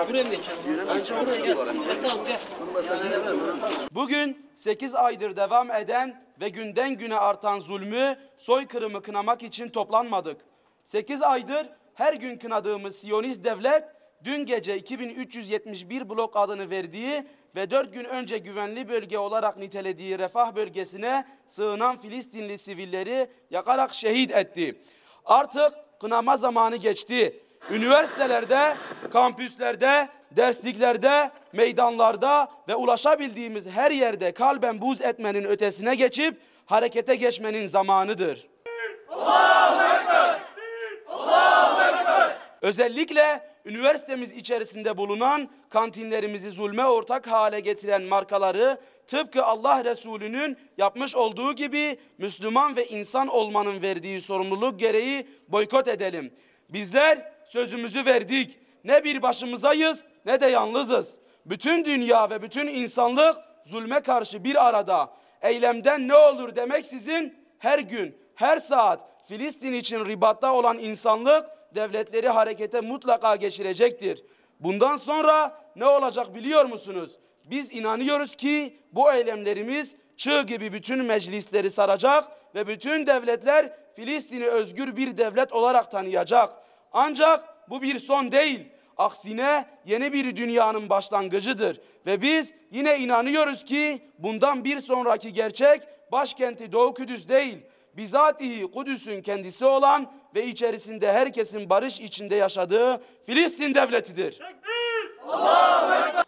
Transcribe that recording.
Buraya mı geçelim? Buraya gelsin. Tamam gel. Bugün 8 aydır devam eden ve günden güne artan zulmü, soykırımı kınamak için toplanmadık. 8 aydır her gün kınadığımız Siyonist devlet, dün gece 2371 blok adını verdiği ve 4 gün önce güvenli bölge olarak nitelediği Refah bölgesine sığınan Filistinli sivilleri yakarak şehit etti. Artık kınama zamanı geçti. Üniversitelerde, kampüslerde, dersliklerde, meydanlarda ve ulaşabildiğimiz her yerde kalben buz etmenin ötesine geçip harekete geçmenin zamanıdır. Allahu Ekber! Allahu Ekber! Özellikle üniversitemiz içerisinde bulunan kantinlerimizi zulme ortak hale getiren markaları tıpkı Allah Resulü'nün yapmış olduğu gibi Müslüman ve insan olmanın verdiği sorumluluk gereği boykot edelim. Bizler sözümüzü verdik. Ne bir başımızayız ne de yalnızız. Bütün dünya ve bütün insanlık zulme karşı bir arada. Eylemden ne olur demeksizin her gün, her saat Filistin için ribatta olan insanlık devletleri harekete mutlaka geçirecektir. Bundan sonra ne olacak biliyor musunuz? Biz inanıyoruz ki bu eylemlerimiz çığ gibi bütün meclisleri saracak ve bütün devletler Filistin'i özgür bir devlet olarak tanıyacak. Ancak bu bir son değil. Aksine yeni bir dünyanın başlangıcıdır. Ve biz yine inanıyoruz ki bundan bir sonraki gerçek başkenti Doğu Kudüs değil, bizatihi Kudüs'ün kendisi olan ve içerisinde herkesin barış içinde yaşadığı Filistin devletidir. Allahu Ekber!